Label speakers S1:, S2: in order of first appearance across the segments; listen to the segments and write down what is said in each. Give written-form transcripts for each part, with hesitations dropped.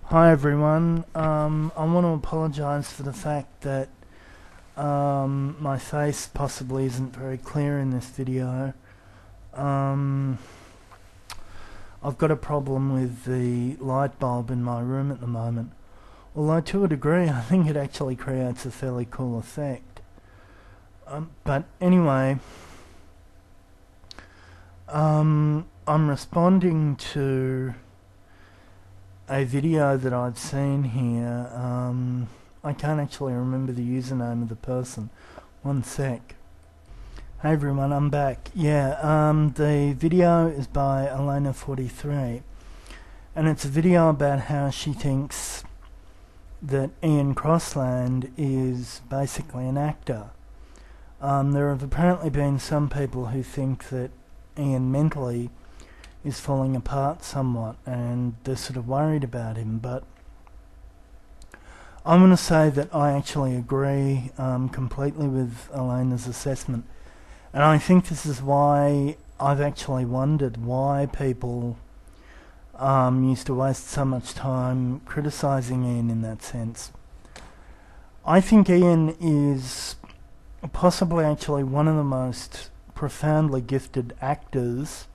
S1: Hi everyone. I want to apologise for the fact that my face possibly isn't very clear in this video. Um, I've got a problem with the light bulb in my room at the moment. Although to a degree I think it actually creates a fairly cool effect. But anyway, I'm responding to a video that I've seen here. I can't actually remember the username of the person. One sec. Hey everyone, I'm back. The video is by Elena43, and it's a video about how she thinks that Ian Crossland is basically an actor. There have apparently been some people who think that Ian mentally is falling apart somewhat, and they're sort of worried about him, but I'm going to say that I actually agree completely with Elena's assessment, and I think this is why I've actually wondered why people used to waste so much time criticising Ian in that sense. I think Ian is possibly actually one of the most profoundly gifted actors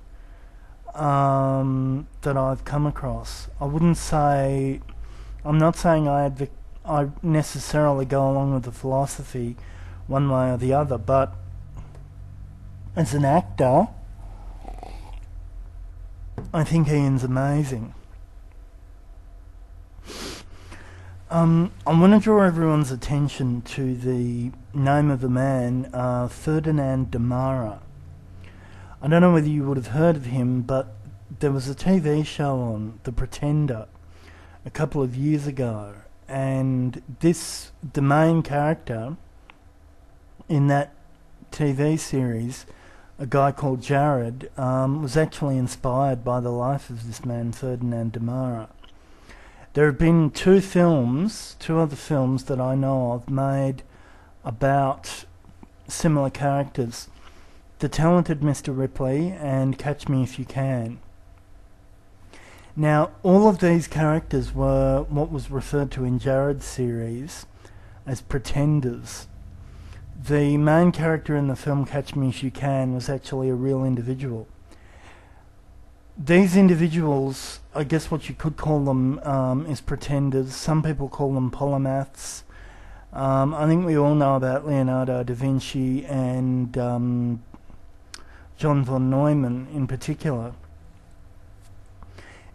S1: that I've come across. I'm not saying I necessarily go along with the philosophy one way or the other, but as an actor, I think Ian's amazing. I want to draw everyone's attention to the name of the man, Ferdinand Demara. I don't know whether you would have heard of him, but there was a TV show on, The Pretender, a couple of years ago, and the main character in that TV series, a guy called Jared, was actually inspired by the life of this man, Ferdinand Demara. There have been two other films that I know of made about similar characters. The Talented Mr. Ripley and Catch Me If You Can. Now, all of these characters were what was referred to in Jared's series as pretenders. The main character in the film Catch Me If You Can was actually a real individual. These individuals, I guess what you could call them is pretenders. Some people call them polymaths. I think we all know about Leonardo da Vinci and John von Neumann in particular.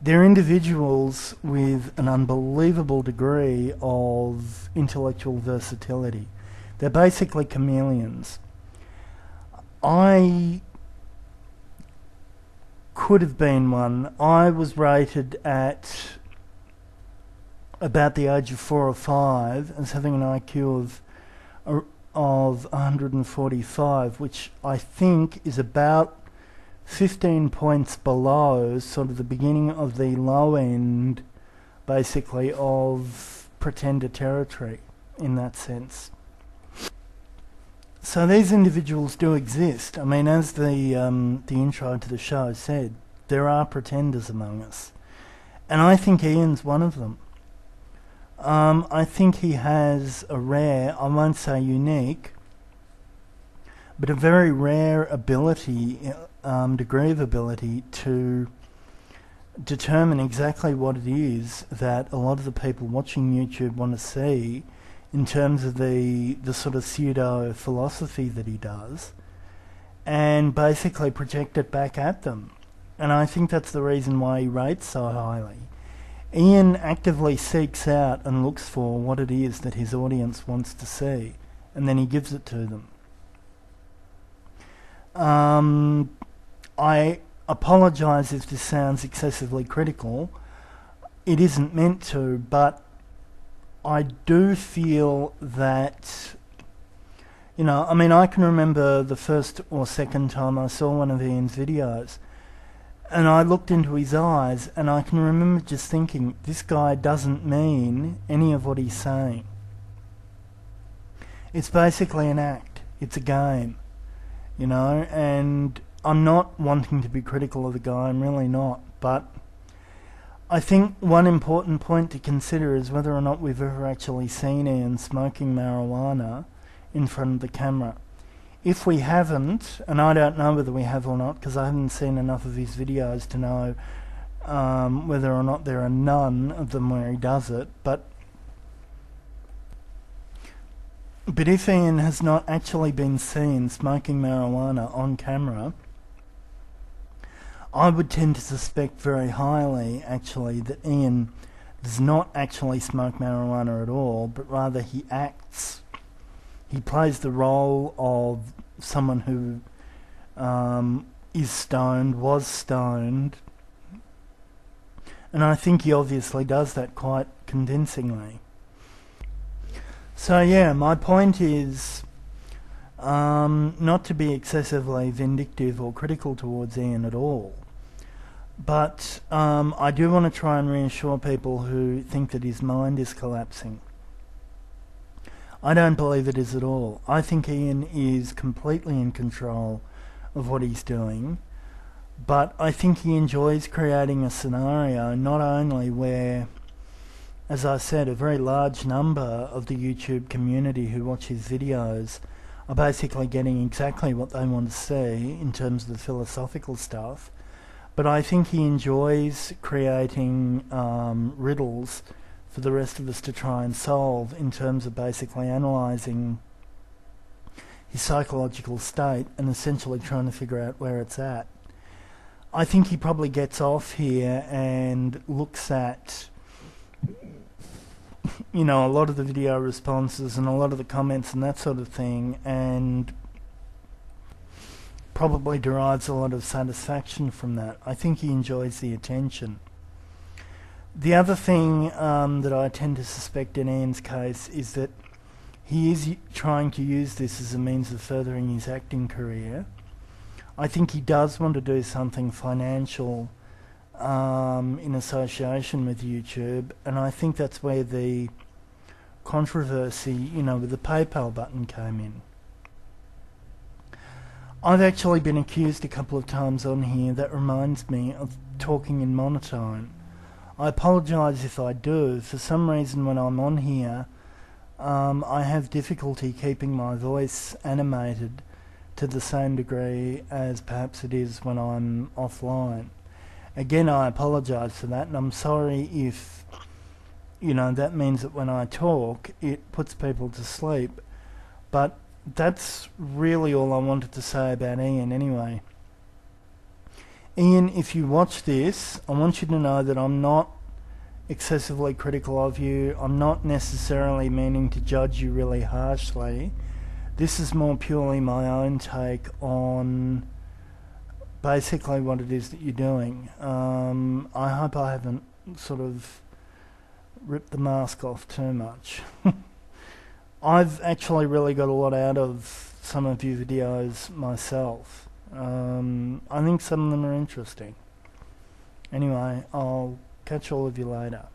S1: They're individuals with an unbelievable degree of intellectual versatility. They're basically chameleons. I could have been one. I was rated at about the age of 4 or 5 as having an IQ of 145, which I think is about 15 points below sort of the beginning of the low end, basically, of pretender territory in that sense. So these individuals do exist. I mean, as the intro to the show said, there are pretenders among us, and I think Ian's one of them. I think he has a rare, I won't say unique, but a very rare ability, degree of ability to determine exactly what it is that a lot of the people watching YouTube want to see in terms of the sort of pseudo-philosophy that he does, and basically project it back at them. And I think that's the reason why he rates so highly. Ian actively seeks out and looks for what it is that his audience wants to see, and then he gives it to them. I apologise if this sounds excessively critical. It isn't meant to, but I do feel that, I mean, I can remember the first or second time I saw one of Ian's videos, and I looked into his eyes, and I can remember just thinking, this guy doesn't mean any of what he's saying. It's basically an act. It's a game, and I'm not wanting to be critical of the guy, I'm really not, but I think one important point to consider is whether or not we've ever actually seen Ian smoking marijuana in front of the camera. If we haven't, and I don't know whether we have or not because I haven't seen enough of his videos to know whether or not there are none of them where he does it, but if Ian has not actually been seen smoking marijuana on camera, I would tend to suspect very highly, actually, that Ian does not actually smoke marijuana at all, but rather he acts. He plays the role of someone who is stoned, was stoned, and I think he obviously does that quite convincingly. So yeah, my point is not to be excessively vindictive or critical towards Ian at all. But I do want to try and reassure people who think that his mind is collapsing. I don't believe it is at all. I think Ian is completely in control of what he's doing, but I think he enjoys creating a scenario not only where, as I said, a very large number of the YouTube community who watch his videos are basically getting exactly what they want to see in terms of the philosophical stuff, but I think he enjoys creating riddles for the rest of us to try and solve in terms of basically analysing his psychological state and essentially trying to figure out where it's at. I think he probably gets off here and looks at, you know, a lot of the video responses and a lot of the comments and that sort of thing, and probably derives a lot of satisfaction from that. I think he enjoys the attention. The other thing that I tend to suspect in Ian's case is that he is trying to use this as a means of furthering his acting career. I think he does want to do something financial in association with YouTube, and I think that's where the controversy, you know, with the PayPal button came in. I've actually been accused a couple of times on here, that reminds me, of talking in monotone. I apologise if I do. For some reason when I'm on here, I have difficulty keeping my voice animated to the same degree as perhaps it is when I'm offline. Again, I apologise for that, and I'm sorry if, you know, that means that when I talk it puts people to sleep, but that's really all I wanted to say about Ian anyway. Ian, if you watch this, I want you to know that I'm not excessively critical of you. I'm not necessarily meaning to judge you really harshly. This is more purely my own take on basically what it is that you're doing. I hope I haven't sort of ripped the mask off too much. I've actually really got a lot out of some of your videos myself. I think some of them are interesting. Anyway, I'll catch all of you later.